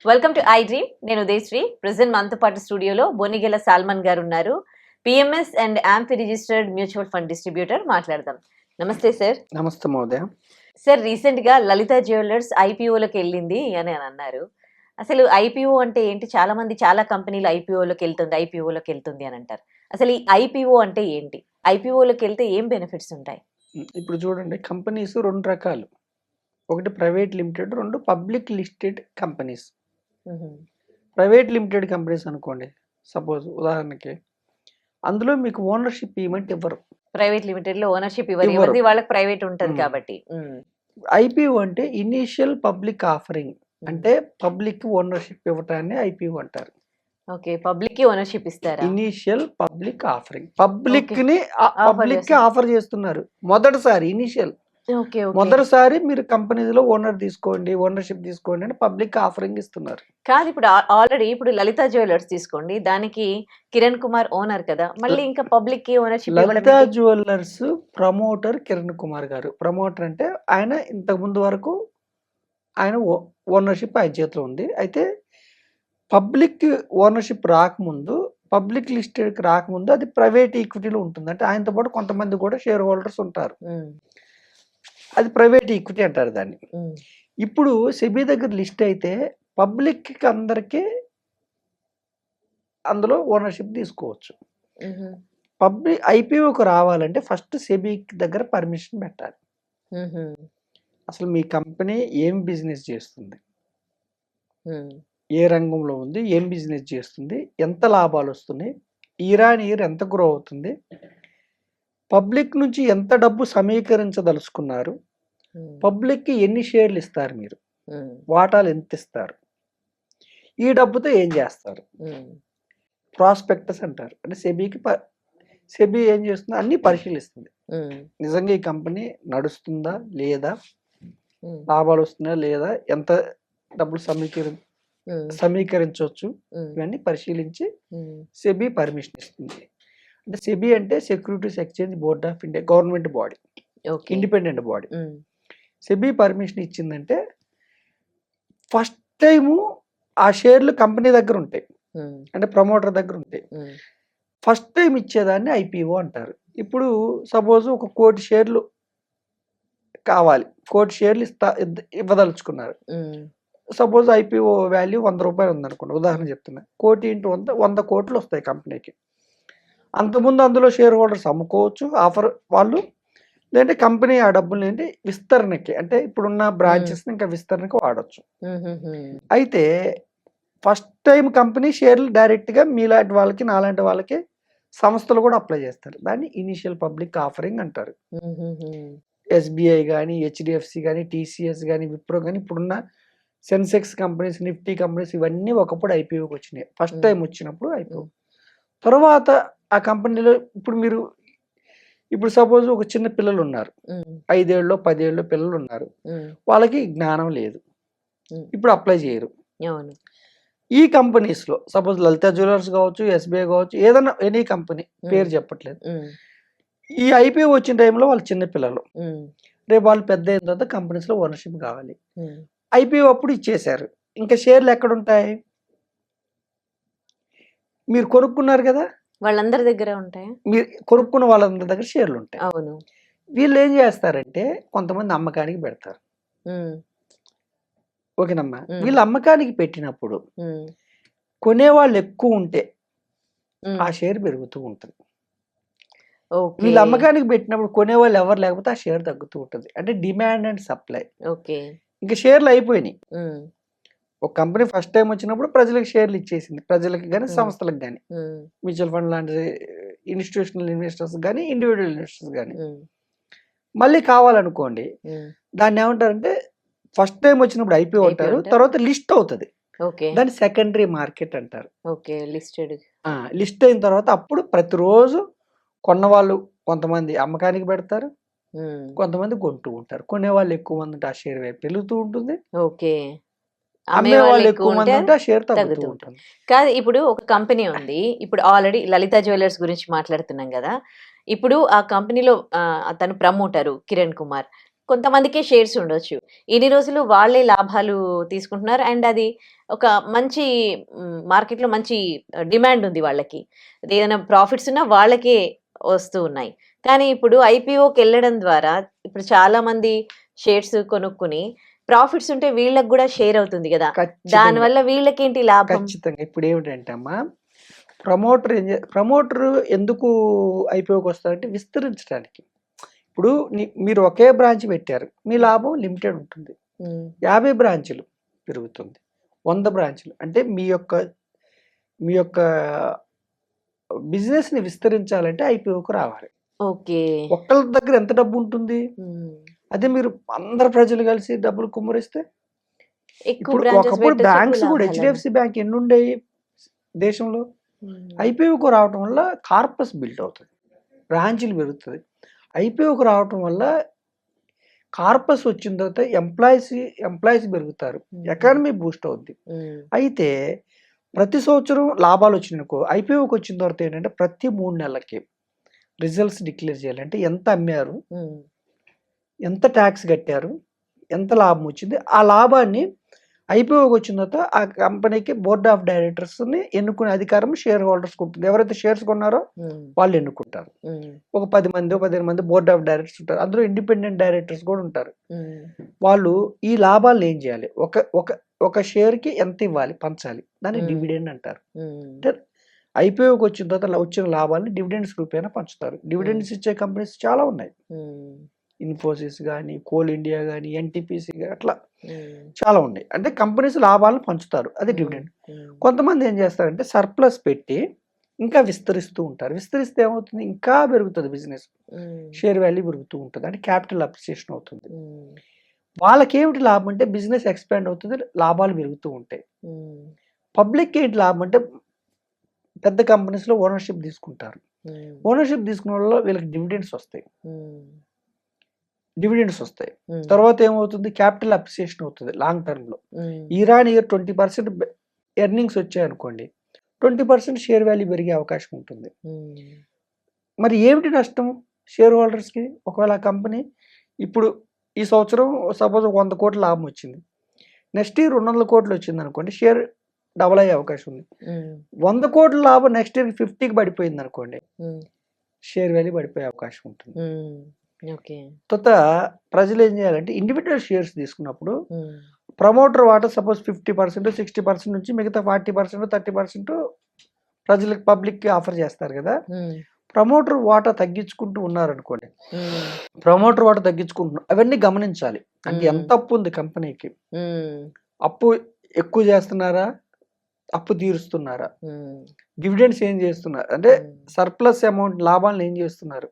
Welcome to I dream. నేను Udayasri. Present మనతో పాటు స్టూడియోలో బొనిగెల సాల్మన్ గారు ఉన్నారు. PMS and AMFI registered mutual fund distributor. మాట్లాడదాం. నమస్తే సార్. నమస్తే మహోదయ. సార్, రీసెంట్ గా లలిత జ్యువెలర్స్ ఐపీఓలోకి వెళ్ళింది అని అన్నారు. అసలు ఐపీఓ అంటే ఏంటి? చాలా మంది చాలా కంపెనీలు ఐపీఓలోకి వెళ్తుంది అని అంటారు. అసలు ఈ ఐపీఓ అంటే ఏంటి? ఐపీఓలోకి వెళ్తే ఏం బెనిఫిట్స్ ఉంటాయి? ఇప్పుడు చూడండి, కంపెనీస్ రెండు రకాలు. ఒకటి ప్రైవేట్ లిమిటెడ్, రెండు public listed companies. Private limited companies అనుకోండి, సపోజ్ ఉదాహరణకి అందులో మీకు ఓనర్షిప్ ఇవ్వమంటే ఇవ్వరు. ప్రైవేట్ లిమిటెడ్ లో ఓనర్షిప్ ఇవ్వరు, వాళ్ళకి ప్రైవేట్ ఉంటది కాబట్టి. ఐపీఓ అంటే ఇనిషియల్ పబ్లిక్ ఆఫరింగ్, అంటే పబ్లిక్ ఓనర్షిప్ ఇవ్వటాన్ని ఐపీఓ అంటారు. ఓకే, పబ్లిక్ కి ఓనర్షిప్ ఇస్తారా? ఇనిషియల్ పబ్లిక్ ఆఫరింగ్, పబ్లిక్ కి ఆఫర్ చేస్తున్నారు మొదటిసారి. ఇనిషియల్ మొదటిసారి మీరు కంపెనీలో ఓనర్షిప్ తీసుకోండి అని పబ్లిక్ ఆఫరింగ్ ఇస్తున్నారు. కాదు, ఇప్పుడు ఆల్రెడీ ఇప్పుడు లలిత జ్యువెలర్స్ తీసుకోండి, దానికి కిరణ్ కుమార్ ఓనర్ కదా, మళ్ళీ ఇంకా పబ్లిక్ కి ఓనర్షిప్. లలిత జ్యువెలర్స్ ప్రమోటర్ కిరణ్ కుమార్ గారు. ప్రమోటర్ అంటే ఆయన ఇంతకు ముందు వరకు ఆయన ఓనర్షిప్ ఆయన చేతిలో ఉంది. అయితే పబ్లిక్ ఓనర్షిప్ రాకముందు, పబ్లిక్ లిస్టెడ్ రాకముందు అది ప్రైవేట్ ఈక్విటీలో ఉంటుంది. అంటే ఆయనతో పాటు కొంతమంది కూడా షేర్ హోల్డర్స్ ఉంటారు. అది ప్రైవేట్ ఈక్విటీ అంటారు దాన్ని. ఇప్పుడు సెబీ దగ్గర లిస్ట్ అయితే పబ్లిక్ కి అందరికీ అందులో ఓనర్షిప్ తీసుకోవచ్చు. పబ్లిక్ ఐపీఓకి రావాలంటే ఫస్ట్ సెబీ దగ్గర పర్మిషన్ పెట్టాలి. అసలు మీ కంపెనీ ఏం బిజినెస్ చేస్తుంది, ఏ రంగంలో ఉంది, ఏం బిజినెస్ చేస్తుంది, ఎంత లాభాలు వస్తున్నాయి, ఇయర్ ఎంత గ్రో అవుతుంది, పబ్లిక్ నుంచి ఎంత డబ్బు సమీకరించదలుచుకున్నారు, పబ్లిక్ కి ఎన్ని షేర్లు ఇస్తారు, మీరు వాటాలు ఎంత ఇస్తారు, ఈ డబ్బుతో ఏం చేస్తారు, ప్రాస్పెక్టస్ అంటారు. అంటే సెబీ ఏం చేస్తుంది, అన్ని పరిశీలిస్తుంది. నిజంగా ఈ కంపెనీ నడుస్తుందా లేదా, లాభాలు వస్తున్నాయా లేదా, ఎంత డబ్బులు సమీకరించవచ్చు, ఇవన్నీ పరిశీలించి సెబీ పర్మిషన్ ఇస్తుంది. అంటే సెబీ అంటే securities exchange board of India, government body, independent body. SEBI permission ఇచ్చిందంటే ఫస్ట్ టైము ఆ షేర్లు కంపెనీ దగ్గర ఉంటాయి, అంటే ప్రమోటర్ దగ్గర ఉంటాయి. ఫస్ట్ టైం ఇచ్చేదాన్ని ఐపీఓ అంటారు. ఇప్పుడు సపోజ్ 1 కోటి షేర్లు కావాలి, 1 కోటి షేర్లు ఇవ్వదలుచుకున్నారు. సపోజ్ ఐపీఓ వాల్యూ 100 రూపాయలు ఉందనుకోండి, ఉదాహరణ చెప్తున్నా. 1 కోటి ఇంటూ 100 కోట్లు వస్తాయి కంపెనీకి. అంతకుముందు అందులో షేర్ హోల్డర్స్ అమ్ముకోవచ్చు ఆఫర్ వాళ్ళు, లేదంటే కంపెనీ ఆ డబ్బులు ఏంటి విస్తరణకి, అంటే ఇప్పుడున్న బ్రాంచెస్ ఇంకా విస్తరణకి వాడచ్చు. అయితే ఫస్ట్ టైం కంపెనీ షేర్లు డైరెక్ట్ గా మీలాంటి వాళ్ళకి, నాలాంటి వాళ్ళకి సంస్థలు కూడా అప్లై చేస్తారు. దాన్ని ఇనిషియల్ పబ్లిక్ ఆఫరింగ్ అంటారు. ఎస్బీఐ కానీ, హెచ్డిఎఫ్సి కానీ, టీసీఎస్ కానీ, విప్రో కానీ, ఇప్పుడున్న సెన్సెక్స్ కంపెనీస్, నిఫ్టీ కంపెనీస్ ఇవన్నీ ఒకప్పుడు ఐపీఓకి వచ్చినాయి. ఫస్ట్ టైం వచ్చినప్పుడు ఐపీఓ. తర్వాత ఆ కంపెనీలో ఇప్పుడు సపోజ్ ఒక చిన్న పిల్లలు ఉన్నారు, 5 ఏళ్ళలో 10 ఏళ్ళలో పిల్లలు ఉన్నారు, వాళ్ళకి జ్ఞానం లేదు, ఇప్పుడు అప్లై చేయరు. ఈ కంపెనీస్ లో సపోజ్ లలిత జ్యువెలర్స్ కావచ్చు, ఎస్బీఐ కావచ్చు, ఏదైనా ఎనీ కంపెనీ, పేరు చెప్పట్లేదు, ఈ ఐపీఓ వచ్చిన టైంలో వాళ్ళు చిన్న పిల్లలు, రేపు వాళ్ళు పెద్ద అయిన తర్వాత కంపెనీస్ లో ఓనర్షిప్ కావాలి. ఐపీఓ అప్పుడు ఇచ్చేశారు, ఇంకా షేర్లు ఎక్కడ ఉంటాయి? మీరు కొనుక్కున్నారు కదా, వాళ్ళందరి దగ్గర ఉంటాయి. మీరు కొనుక్కున్న వాళ్ళందరి దగ్గర షేర్లు ఉంటాయి. అవును. వీళ్ళు ఏం చేస్తారంటే కొంతమంది అమ్మకానికి పెడతారు. ఓకేనమ్మా, వీళ్ళు అమ్మకానికి పెట్టినప్పుడు కొనేవాళ్ళు ఎక్కువ ఉంటే ఆ షేర్ పెరుగుతూ ఉంటుంది. వీళ్ళు అమ్మకానికి పెట్టినప్పుడు కొనేవాళ్ళు ఎవరు లేకపోతే ఆ షేర్ తగ్గుతూ ఉంటుంది. అంటే డిమాండ్ అండ్ సప్లై. ఇంకా షేర్లు అయిపోయినాయి. ఒక కంపెనీ ఫస్ట్ టైం వచ్చినప్పుడు ప్రజలకు షేర్లు ఇచ్చేసింది, ప్రజలకు కానీ సంస్థలకు కానీ, మ్యూచువల్ ఫండ్ లాంటి ఇన్స్టిట్యూషనల్ ఇన్వెస్టర్స్ కానీ, ఇండివిజువల్ ఇన్వెస్టర్స్ కానీ. మళ్ళీ కావాలనుకోండి, దాన్ని ఏమంటారంటే ఫస్ట్ టైం వచ్చినప్పుడు ఐపీఓ అంటారు, తర్వాత లిస్ట్ అవుతుంది, దాన్ని సెకండరీ మార్కెట్ అంటారు. లిస్ట్ అయిన తర్వాత అప్పుడు ప్రతిరోజు కొన్నవాళ్ళు కొంతమంది అమ్మకానికి పెడతారు, కొంతమంది కొంటూ ఉంటారు. కొనేవాళ్ళు ఎక్కువ మంది ఉంటే ఆ షేర్ వైపు పెరుగుతూ ఉంటుంది, అమ్మేవాళ్ళు ఎక్కువ మంది ఉంటే ఆ షేర్ తగ్గుతూ ఉంటుంది. కాదు, ఇప్పుడు ఒక కంపెనీ ఉంది, ఇప్పుడు ఆల్రెడీ లలిత జ్యువెలర్స్ గురించి మాట్లాడుతున్నాం కదా, ఇప్పుడు ఆ కంపెనీలో అతను ప్రమోటరు కిరణ్ కుమార్ కొంతమందికే షేర్స్ ఉండొచ్చు. ఇన్ని రోజులు వాళ్ళే లాభాలు తీసుకుంటున్నారు. అండ్ అది ఒక మంచి మార్కెట్‌లో మంచి డిమాండ్ ఉంది వాళ్ళకి. ఏదైనా ప్రాఫిట్స్ ఉన్నా వాళ్ళకే వస్తూ ఉన్నాయి. కానీ ఇప్పుడు ఐపీఓకెళ్ళడం ద్వారా ఇప్పుడు చాలామంది షేర్స్ కొనుక్కొని ప్రాఫిట్స్ ఉంటే వీళ్ళకి గూడా షేర్ అవుతుంది గదా! ఖచ్చితంగా. దానివల్ల వీళ్ళకేంటి లాభం? ఖచ్చితంగా. ఇప్పుడేమిటంటే అమ్మా, ప్రమోటర్ ఎందుకు ఐపీఓకొస్తారంటే విస్తరించడానికి. ఇప్పుడు మీరు ఒకే బ్రాంచ్ పెట్టారు. మీ లాభం లిమిటెడ్ ఉంటుంది. హ్మ్. 50 బ్రాంచులు పెరుగుతుంది. 100 బ్రాంచులు. అంటే మీ యొక్క బిజినెస్‌ని విస్తరించాలంటే ఐపీఓకి రావాలి. ఓకే. ఒక్కళ్ళ దగ్గర ఎంత డబ్బు ఉంటుంది? హ్మ్. అదే మీరు అందరు ప్రజలు కలిసి డబ్బులు కుమ్మరిస్తే ఎక్కువ ఇప్పుడు బ్రాంచెస్ ఒకప్పుడు పెట్టొచ్చు, ఎక్కువ బ్యాంక్స్ కూడా లాభాలన్న. హెచ్‌డిఎఫ్‌సి బ్యాంక్ ఎన్నుండేయి దేశంలో? హ్మ్. ఐపీఓకి రావటం వల్ల కార్పస్ బిల్డ్ అవుతుంది. బ్రాంచీలు పెరుగుతది. ఐపీఓకి రావటం వల్ల కార్పస్ వచ్చిన తర్వాత ఎంప్లాయీస్ పెరుగుతారు. ఎకానమీ బూస్ట్ అవుద్ది. హ్మ్. అయితే ప్రతి సంవత్సరం లాభాలు వచ్చినాయనుకో, ఐపీఓకి వచ్చిన తర్వాత ఏంటంటే ప్రతి 3 నెలలకి రిజల్ట్స్ డిక్లేర్ చేయాలి. అంటే ఎంత అమ్మారు? హ్మ్. ఎంత టాక్స్ కట్టారు? ఎంత లాభం వచ్చింది? ఆ లాభాన్ని ఐపీఓకి వచ్చిన తర్వాత ఆ కంపెనీకి బోర్డ్ ఆఫ్ డైరెక్టర్స్‌ని ఎన్నుకునే అధికారం షేర్ హోల్డర్స్‌కి ఉంటుంది. ఎవరైతే షేర్స్ కొన్నారో హ్మ్. వాళ్ళు ఎన్నుకుంటారు. హ్మ్. ఒక 10 మందో, 15 మంది బోర్డ్ ఆఫ్ డైరెక్టర్స్ ఉంటారు. అందులో ఇండిపెండెంట్ డైరెక్టర్స్ కూడా ఉంటారు. హ్మ్. వాళ్ళు ఈ లాభాలను ఏం చేయాలి? ఒక ఒక ఒక షేర్‌కి ఎంత ఇవ్వాలి? పంచాలి. దాన్ని హ్మ్. డివిడెండ్ అంటారు. హ్మ్. అంటే ఐపీఓకి వచ్చిన తర్వాత వచ్చిన లాభాల్ని డివిడెండ్స్ రూపేణా పంచుతారు. డివిడెండ్స్ ఇచ్చే కంపెనీస్ చాలా ఉన్నాయి. హ్మ్. ఇన్ఫోసిస్ గాని, కోల్ ఇండియా గాని, ఎన్‌టీపీసీ గాని అట్లా హ్మ్. చాలా ఉన్నాయి. అంటే కంపెనీస్ లాభాలను పంచుతారు. అది హ్మ్. డివిడెండ్. హ్మ్. కొంతమంది ఏం చేస్తారంటే సర్ప్లస్ పెట్టి ఇంకా విస్తరిస్తూ ఉంటారు. విస్తరిస్తే ఏమవుతుంది? ఇంకా పెరుగుతది బిజినెస్. హ్మ్. షేర్ వాల్యూ పెరుగుతూ ఉంటది. అంటే క్యాపిటల్ అప్రిసియేషన్ అవుతుంది. హ్మ్. వాళ్ళకేమిటి లాభం అంటే బిజినెస్ ఎక్స్‌పాండ్ అవుతది. లాభాలు పెరుగుతూ ఉంటాయి. హ్మ్. పబ్లిక్‌కి ఏంటి లాభం అంటే పెద్ద కంపెనీస్‌లో ఓనర్‌షిప్ తీసుకుంటారు. హ్మ్. ఓనర్‌షిప్ తీసుకున్న వల్ల వీళ్ళకి డివిడెండ్స్ వస్తాయి. హ్మ్. డివిడెండ్స్ వస్తాయి. హ్మ్. తర్వాత ఏమవుతుంది? క్యాపిటల్ అప్రిసియేషన్ అవుతది లాంగ్ టర్మ్‌లో. Hmm. Year on year 20% earnings వచ్చాయనుకోండి. 20% షేర్ వాల్యూ పెరిగే అవకాశం ఉంటుంది. హ్మ్. మరి ఏమిటి నష్టం షేర్ హోల్డర్స్‌కి? ఒకవేళ ఆ కంపెనీ ఇప్పుడు ఈ సంవత్సరం సపోజ్ 100,00,00,000 లాభం వచ్చింది. నెక్స్ట్ ఇయర్ 200,00,00,000 వచ్చిందనుకోండి. షేర్ డబుల్ అయ్యే అవకాశం ఉంది. హ్మ్. 100,00,00,000 లాభం నెక్స్ట్ ఇయర్ 50కి పడిపోయిందనుకోండి. హ్మ్. షేర్ వాల్యూ పడిపోయే అవకాశం ఉంటుంది. హ్మ్. ఓకే. తర్వాత ప్రజలు ఏం చేయాలంటే ఇండివిడ్యువల్ షేర్స్ తీసుకున్నప్పుడు హ్మ్. ప్రమోటర్ వాటా సపోజ్ 50%, 60% నుంచి మిగతా 40%, 30% ప్రజలకి పబ్లిక్‌కి ఆఫర్ చేస్తారు కదా! హ్మ్. ప్రమోటర్ వాటా తగ్గించుకుంటూ ఉన్నారనుకోండి. హ్మ్. ప్రమోటర్ వాటా తగ్గించుకుంటున్నారు. అవన్నీ గమనించాలి. అంటే హ్మ్. ఎంత అప్పు ఉంది కంపెనీకి? హ్మ్. అప్పు ఎక్కువ చేస్తున్నారా? అప్పు తీరుస్తున్నారా? హ్మ్. డివిడెండ్స్ ఏం చేస్తున్నారు? అంటే హ్మ్. సర్ప్లస్ అమౌంట్ లాభాలను ఏం చేస్తున్నారు?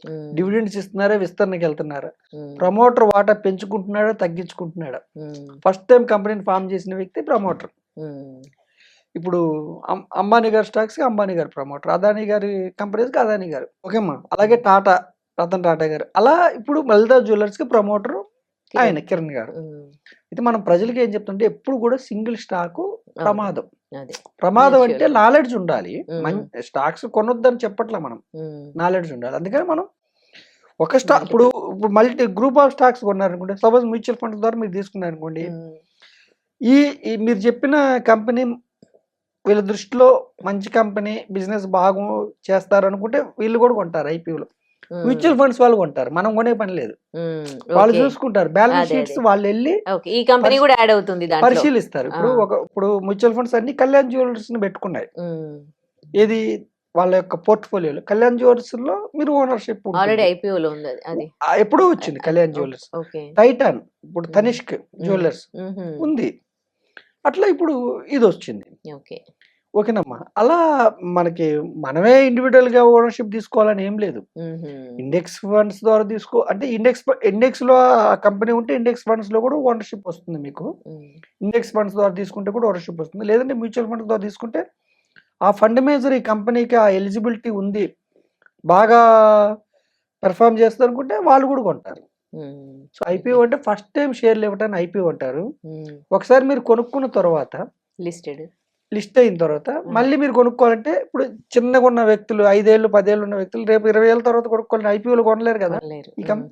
హ్మ్. డివిడెండ్స్ ఇస్తున్నారా? విస్తరణకెళ్తున్నారా? హ్మ్. ప్రమోటర్ వాటా పెంచుకుంటున్నాడా? తగ్గించుకుంటున్నాడా? హ్మ్. ఫస్ట్ టైమ్ కంపెనీని ఫార్మ్ చేసిన వ్యక్తి ప్రమోటర్. హ్మ్. ఇప్పుడు అంబానీ గారి స్టాక్స్‌కి అంబానీ గారు ప్రమోటర్. అదానీ గారి కంపెనీస్‌కి అదానీ గారు. ఓకేమ్మా. అలాగే టాటా, రతన్ టాటా గారు. అలా ఇప్పుడు లలిత జ్యువెల్లర్స్‌కి ప్రమోటర్ ఆయన కిరణ్ గారు. హ్మ్. అయితే మనం ప్రజలకి ఏం చెప్తుంటే ఎప్పుడు కూడా సింగిల్ స్టాకు ప్రమాదం. అదే. ప్రమాదం అంటే మ్యూచువల్. నాలెడ్జ్ ఉండాలి. హ్మ్. స్టాక్స్ కొనొద్దని చెప్పట్లా మనం. హ్మ్. నాలెడ్జ్ ఉండాలి. అందుకని మనం ఒక ఇప్పుడు multiple. Multi group of stocks కొన్నారనుకోండి. సపోజ్ మ్యూచువల్ ఫండ్స్ ద్వారా మీరు తీసుకున్నారనుకోండి. హ్మ్. ఈ ఈ మీరు చెప్పిన కంపెనీ వీళ్ళ దృష్టిలో మంచి కంపెనీ, బిజినెస్ చేస్తారనుకుంటే వీళ్ళు కూడా కొంటారు ఐపీఓలో. హ్మ్. మ్యూచువల్ ఫండ్స్ వాళ్ళు కొంటారు. మనం కొనే పని లేదు. హ్మ్. వాళ్ళు ఓకే. చూసుకుంటారు. బ్యాలెన్స్ అదే. షీట్స్ అదే. వాళ్ళెళ్లి ఓకే. ఈ కంపెనీ కూడా యాడ్ అవుతుంది దాంట్లో. పరిశీలిస్తారు. ఆ! ఇప్పుడు మ్యూచువల్ ఫండ్స్ అన్ని కళ్యాణ్ జ్యువెలర్స్‌ని పెట్టుకున్నాయి. హ్మ్. ఏది వాళ్ళ యొక్క పోర్ట్‌ఫోలియోలో. కళ్యాణ్ జ్యువెలర్స్‌లో మీరు ఓనర్‌షిప్ ఆల్రెడీ ఉంటుంది. ఐపీఓలో ఉంది అది. ఎప్పుడో వచ్చింది కళ్యాణ్ జ్యువెలర్స్. ఓకే. టైటాన్ ఇప్పుడు హ్మ్. తనిష్క్ జ్యువెలర్స్ హుహు. ఉంది. అట్లా ఇప్పుడు ఇదొచ్చింది. ఓకే. ఓకేనమ్మా. అలా మనమే ఇండివిడ్యువల్‌గా ఓనర్‌షిప్ తీసుకోవాలని ఏం లేదు. హుహు. ఇండెక్స్ ఫండ్స్ ద్వారా అంటే ఇండెక్స్‌లో ఆ కంపెనీ ఉంటే ఇండెక్స్ ఫండ్స్‌లో కూడా ఓనర్‌షిప్ వస్తుంది మీకు. హ్మ్. ఇండెక్స్ ఫండ్స్ ద్వారా తీసుకుంటే కూడా ఓనర్‌షిప్ వస్తుంది. లేదంటే మ్యూచువల్ ఫండ్స్ ద్వారా తీసుకుంటే ఆ ఫండ్ మేనేజర్ ఈ కంపెనీకి ఆ ఎలిజిబిలిటీ ఉంది. బాగా పెర్ఫార్మ్ చేస్తదనుకుంటే వాళ్ళు కూడా కొంటారు. హ్మ్. సో, ఐపీఓ అంటే ఫస్ట్ టైమ్ షేర్‌లు ఇవ్వటాన్ని ఐపీఓ అంటారు. హ్మ్. ఒకసారి మీరు కొనుక్కున్న తర్వాత లిస్టెడ్. లిస్ట్ అయిన తర్వాత మళ్ళీ మీరు కొనుక్కోవాలంటే ఇప్పుడు చిన్నగున్న వ్యక్తులు 5 ఏళ్ళు, 10 ఏళ్ళు ఉన్న వ్యక్తులు రేపు 20 ఏళ్ల తర్వాత కొనుక్కోవాలంటే ఐపీఓలో కొనలేరు కదా! కొనలేరు. ఈ హ్మ్.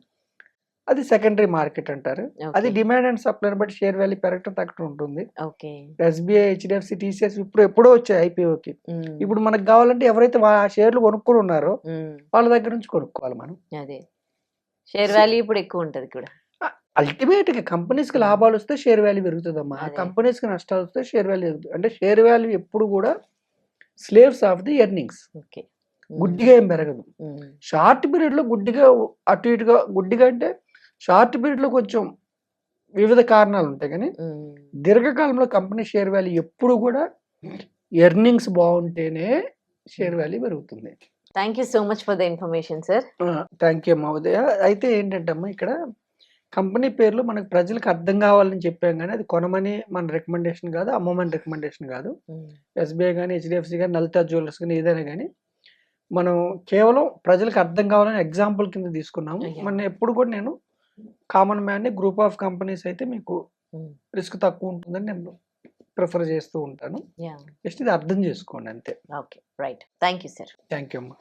అది సెకండరీ మార్కెట్ అంటారు. అది ఓకే. డిమాండ్ అండ్ సప్లైని బట్టి షేర్ వాల్యూ పెరగటం తగ్గటం ఉంటుంది. ఓకే. ఎస్బీఐ, హెచ్డిఎఫ్సి, టీసీఎస్ ఎప్పుడో వచ్చాయి ఐపీఓకి. హ్మ్. ఇప్పుడు మనకు కావాలంటే ఎవరైతే ఆ షేర్లు కొనుక్కొని ఉన్నారో హ్మ్. వాళ్ళ దగ్గర నుంచి కొనుక్కోవాలి మనం. అదే. షేర్ వాల్యూ ఇప్పుడు ఎక్కువ ఉంటది కూడా. అల్టిమేట్‌గా కంపెనీస్‌కి లాభాలు వస్తే షేర్ వాల్యూ పెరుగుతదమ్మా. అదే. కంపెనీస్‌కి నష్టాలు వస్తే షేర్ వాల్యూ పెరుగుతది. అంటే షేర్ వాల్యూ ఎప్పుడు కూడా slaves of the earnings. Okay. గుడ్డిగా ఏం పెరగదు. షార్ట్ పీరియడ్‌లో గుడ్డిగా అటు ఇటుగా గుడ్డిగా అంటే షార్ట్ పీరియడ్‌లో కొంచెం వివిధ కారణాలు ఉంటాయి కానీ దీర్ఘకాలంలో కంపెనీ షేర్ వాల్యూ ఎప్పుడు కూడా ఎర్నింగ్స్ బాగుంటేనే షేర్ వాల్యూ పెరుగుతుంది. Thank you so much for the information sir. Thank you అమ్మా ఉదయ. అయితే ఏంటంటే అమ్మా ఇక్కడ కంపెనీ పేర్లు మనకు ప్రజలకు అర్థం కావాలని చెప్పాం కానీ అది కొనమని మన రికమెండేషన్ కాదు, అమ్మమని రికమెండేషన్ కాదు. ఎస్బీఐ కానీ, హెచ్డిఎఫ్సి కానీ, లలిత జ్యువెలర్స్ కానీ ఏదైనా కానీ మనం కేవలం ప్రజలకు అర్థం కావాలని ఎగ్జాంపుల్ కింద తీసుకున్నాము. మన ఎప్పుడు కూడా నేను common man group of companies అయితే మీకు రిస్క్ తక్కువ ఉంటుందని నేను ప్రిఫర్ చేస్తూ ఉంటాను. జస్ట్ ఇది అర్థం చేసుకోండి అంతే. Okay. Right. Thank you sir. Thank you అమ్మా.